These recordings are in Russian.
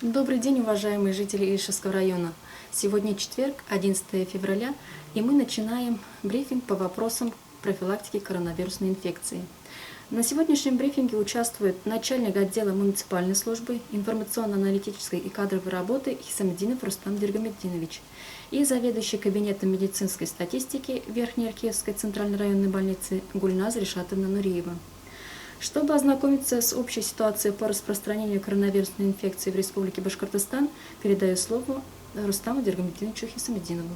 Добрый день, уважаемые жители Ильшевского района. Сегодня четверг, 11 февраля, и мы начинаем брифинг по вопросам профилактики коронавирусной инфекции. На сегодняшнем брифинге участвует начальник отдела муниципальной службы, информационно-аналитической и кадровой работы Хисамеддинов Рустам Дергамеддинович и заведующий кабинетом медицинской статистики Верхнеаркеевской центральной районной больницы Гульназ Ришатовна Нуриева. Чтобы ознакомиться с общей ситуацией по распространению коронавирусной инфекции в Республике Башкортостан, передаю слово Рустаму Дергамеддиновичу Хисамеддинову.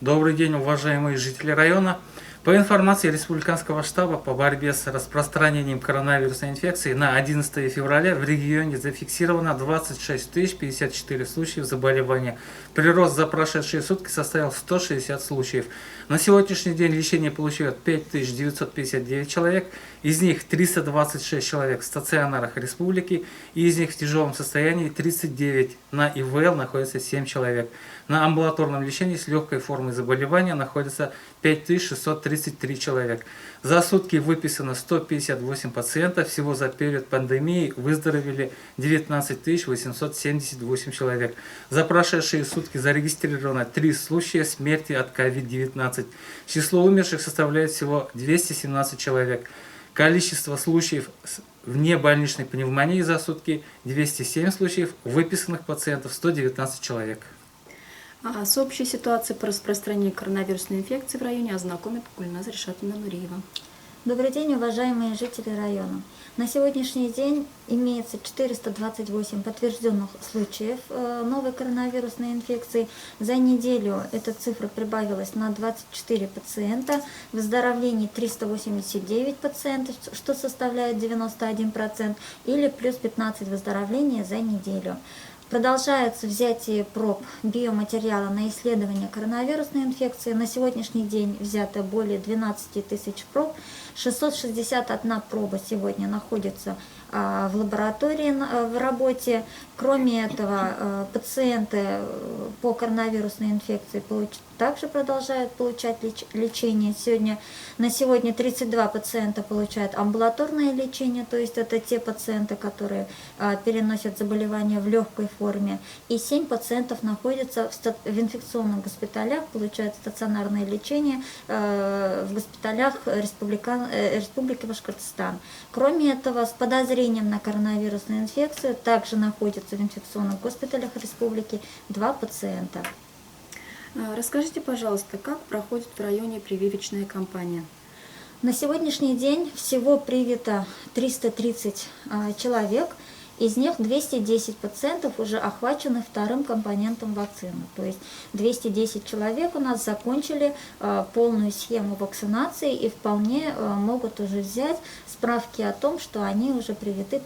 Добрый день, уважаемые жители района. По информации Республиканского штаба по борьбе с распространением коронавирусной инфекции на 11 февраля в регионе зафиксировано 26 054 случаев заболевания. Прирост за прошедшие сутки составил 160 случаев. На сегодняшний день лечение получают 5959 человек, из них 326 человек в стационарах республики, и из них в тяжелом состоянии 39. На ИВЛ находится 7 человек. На амбулаторном лечении с легкой формой заболевания находится 5633 человек. За сутки выписано 158 пациентов. Всего за период пандемии выздоровели 19 878 человек. За прошедшие сутки зарегистрировано 3 случая смерти от COVID-19. Число умерших составляет всего 217 человек. Количество случаев внебольничной пневмонии за сутки 207 случаев, выписанных пациентов 119 человек. С общей ситуацией по распространению коронавирусной инфекции в районе ознакомит Гульназ Ришатовна Нуриева. Добрый день, уважаемые жители района. На сегодняшний день имеется 428 подтвержденных случаев новой коронавирусной инфекции. За неделю эта цифра прибавилась на 24 пациента, выздоровлений 389 пациентов, что составляет 91%, или плюс 15 выздоровлений за неделю. Продолжается взятие проб биоматериала на исследование коронавирусной инфекции. На сегодняшний день взято более 12 тысяч проб. 661 проба сегодня находится в лаборатории в работе. Кроме этого, пациенты по коронавирусной инфекции также продолжают получать лечение. На сегодня 32 пациента получают амбулаторное лечение, то есть это те пациенты, которые переносят заболевания в легкой форме. И 7 пациентов находятся в инфекционных госпиталях, получают стационарное лечение в госпиталях Республики Башкортостан. Кроме этого, с подозрением на коронавирусную инфекцию также находятся в инфекционных госпиталях республики 2 пациента. Расскажите, пожалуйста, как проходит в районе прививочная кампания? На сегодняшний день всего привито 330 человек. Из них 210 пациентов уже охвачены вторым компонентом вакцины. То есть 210 человек у нас закончили полную схему вакцинации и вполне могут уже взять справки о том, что они уже привиты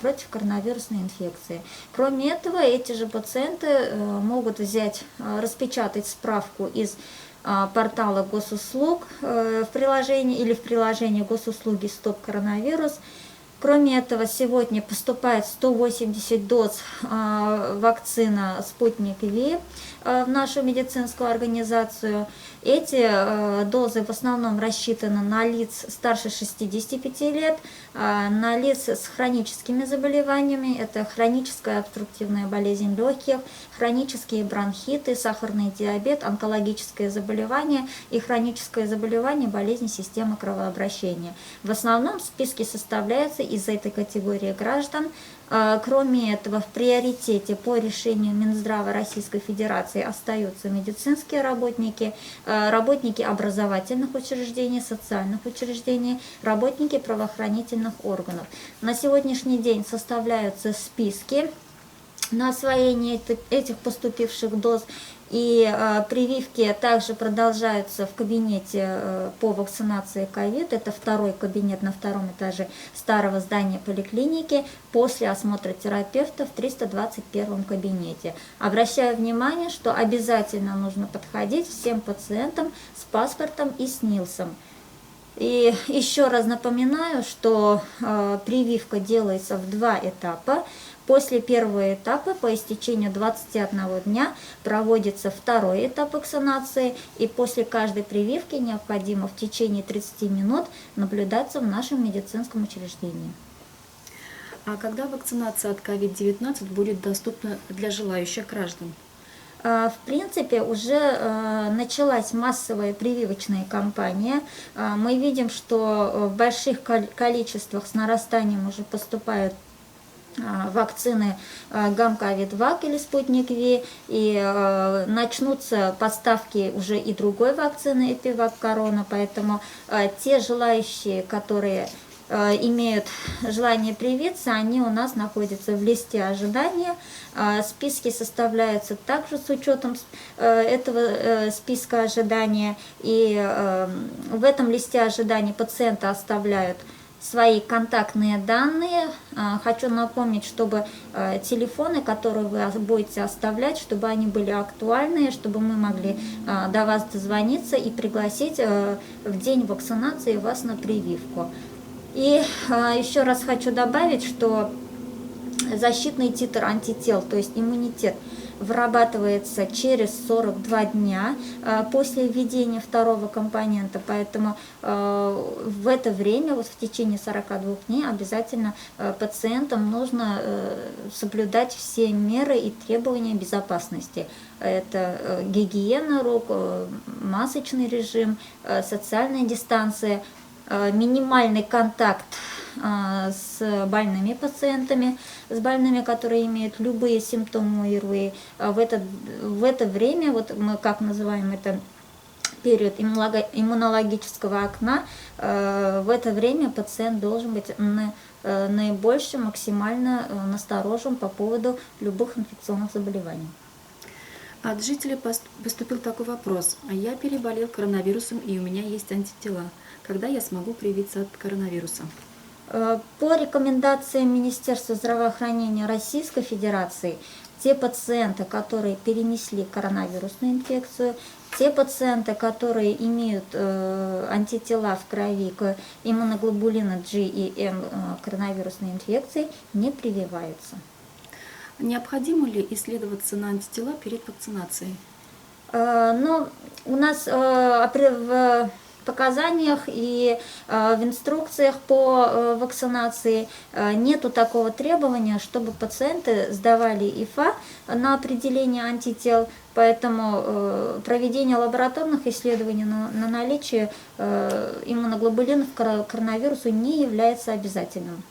против коронавирусной инфекции. Кроме этого, эти же пациенты могут взять, распечатать справку из портала госуслуг в приложении или в приложении госуслуги «Стоп коронавирус». Кроме этого, сегодня поступает 180 доз вакцины «Спутник Ви» в нашу медицинскую организацию. Эти дозы в основном рассчитаны на лиц старше 65 лет, на лиц с хроническими заболеваниями. Это хроническая обструктивная болезнь легких, хронические бронхиты, сахарный диабет, онкологическое заболевание и хроническое заболевание болезни системы кровообращения. В основном списки составляются из этой категории граждан. Кроме этого, в приоритете по решению Минздрава Российской Федерации остаются медицинские работники, работники образовательных учреждений, социальных учреждений, работники правоохранительных органов. На сегодняшний день составляются списки на освоение этих поступивших доз, и прививки также продолжаются в кабинете по вакцинации ковид. Это второй кабинет на втором этаже старого здания поликлиники после осмотра терапевта в 321 кабинете. Обращаю внимание, что обязательно нужно подходить всем пациентам с паспортом и с НИЛСом. И еще раз напоминаю, что прививка делается в 2 этапа. После первого этапа по истечению 21 дня проводится второй этап вакцинации, и после каждой прививки необходимо в течение 30 минут наблюдаться в нашем медицинском учреждении. А когда вакцинация от COVID-19 будет доступна для желающих граждан? В принципе, уже началась массовая прививочная кампания. Мы видим, что в больших количествах с нарастанием уже поступают вакцины Гамковид-Вак или Спутник Ви, и начнутся поставки уже и другой вакцины Эпивак Корона, поэтому те желающие, которые имеют желание привиться, они у нас находятся в листе ожидания. Списки составляются также с учетом этого списка ожидания, и в этом листе ожидания пациенты оставляют свои контактные данные. Хочу напомнить, чтобы телефоны, которые вы будете оставлять, чтобы они были актуальные, чтобы мы могли до вас дозвониться и пригласить в день вакцинации вас на прививку. И еще раз хочу добавить, что защитный титр антител, то есть иммунитет, вырабатывается через 42 дня после введения второго компонента, поэтому в это время, вот в течение 42 дней, обязательно пациентам нужно соблюдать все меры и требования безопасности. Это гигиена рук, масочный режим, социальная дистанция, минимальный контакт с больными пациентами, с больными, которые имеют любые симптомы ОРВИ. В это время, вот мы как называем это период иммунологического окна, в это время пациент должен быть наибольше максимально насторожен по поводу любых инфекционных заболеваний. От жителей поступил такой вопрос. Я переболел коронавирусом и у меня есть антитела. Когда я смогу привиться от коронавируса? По рекомендациям Министерства здравоохранения Российской Федерации, те пациенты, которые перенесли коронавирусную инфекцию, те пациенты, которые имеют антитела в крови к иммуноглобулину G и M коронавирусной инфекции, не прививаются. Необходимо ли исследоваться на антитела перед вакцинацией? Но у нас в показаниях и в инструкциях по вакцинации нету такого требования, чтобы пациенты сдавали ИФА на определение антител, поэтому проведение лабораторных исследований на наличие иммуноглобулинов к коронавирусу не является обязательным.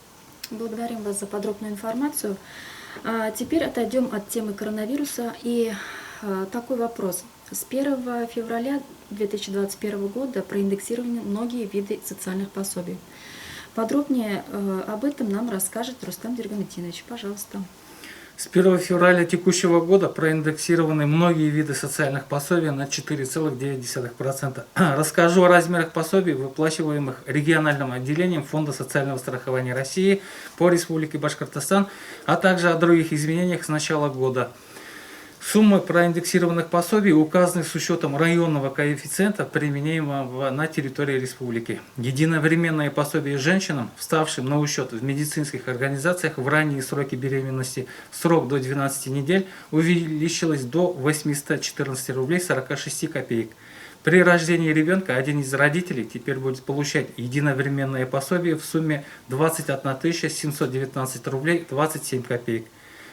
Благодарим вас за подробную информацию. Теперь отойдем от темы коронавируса и такой вопрос. С 1 февраля 2021 года проиндексированы многие виды социальных пособий. Подробнее об этом нам расскажет Рустам Дергаматинович. Пожалуйста. С 1 февраля текущего года проиндексированы многие виды социальных пособий на 4,9%. Расскажу о размерах пособий, выплачиваемых региональным отделением Фонда социального страхования России по Республике Башкортостан, а также о других изменениях с начала года. Суммы проиндексированных пособий указаны с учетом районного коэффициента, применяемого на территории республики. Единовременное пособие женщинам, вставшим на учет в медицинских организациях в ранние сроки беременности, срок до 12 недель, увеличилось до 814 рублей 46 копеек. При рождении ребенка один из родителей теперь будет получать единовременное пособие в сумме 21 719 рублей 27 копеек.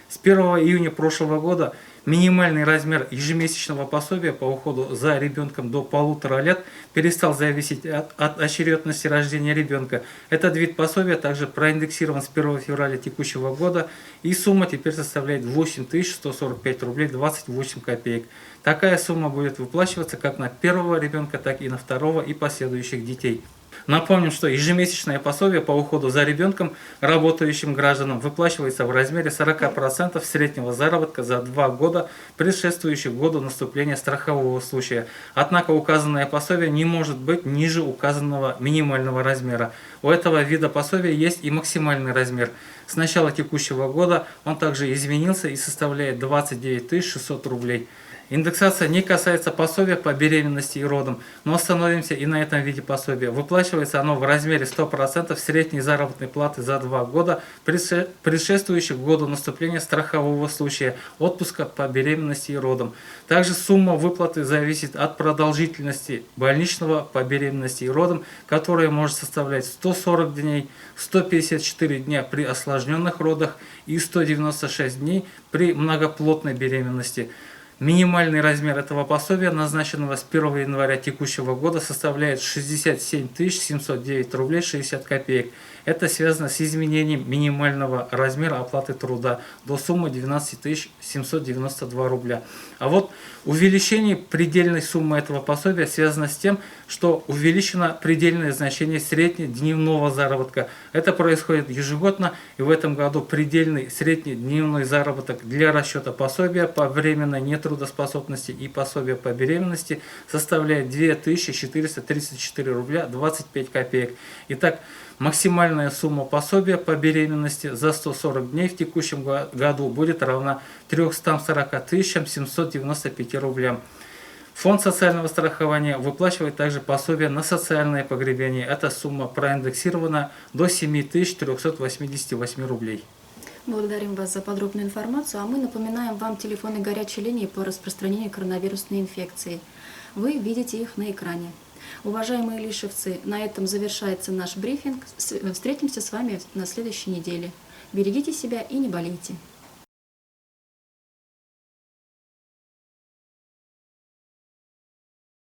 С 1 июня прошлого года минимальный размер ежемесячного пособия по уходу за ребенком до 1,5 лет перестал зависеть от очередности рождения ребенка. Этот вид пособия также проиндексирован с 1 февраля текущего года, и сумма теперь составляет 8145 рублей 28 копеек. Такая сумма будет выплачиваться как на первого ребенка, так и на второго и последующих детей. Напомним, что ежемесячное пособие по уходу за ребенком работающим гражданам выплачивается в размере 40% среднего заработка за 2 года, предшествующих году наступления страхового случая. Однако указанное пособие не может быть ниже указанного минимального размера. У этого вида пособия есть и максимальный размер. С начала текущего года он также изменился и составляет 29 600 рублей. Индексация не касается пособия по беременности и родам, но остановимся и на этом виде пособия. Выплачивается оно в размере 100% средней заработной платы за 2 года, предшествующих году наступления страхового случая отпуска по беременности и родам. Также сумма выплаты зависит от продолжительности больничного по беременности и родам, которая может составлять 140 дней, 154 дня при осложненных родах и 196 дней при многоплодной беременности. Минимальный размер этого пособия, назначенного с 1 января текущего года, составляет 67 709 рублей 60 копеек. Это связано с изменением минимального размера оплаты труда до суммы 12 792 рубля. А вот увеличение предельной суммы этого пособия связано с тем, что увеличено предельное значение среднедневного заработка. Это происходит ежегодно, и в этом году предельный среднедневной заработок для расчета пособия по временной нетрудоспособности и пособия по беременности составляет 2434 рубля 25 копеек. Итак, максимальная сумма пособия по беременности за 140 дней в текущем году будет равна 340 795 рублям. Фонд социального страхования выплачивает также пособие на социальное погребение. Эта сумма проиндексирована до 7388 рублей. Благодарим вас за подробную информацию, а мы напоминаем вам телефоны горячей линии по распространению коронавирусной инфекции. Вы видите их на экране. Уважаемые лишевцы, на этом завершается наш брифинг. Встретимся с вами на следующей неделе. Берегите себя и не болейте.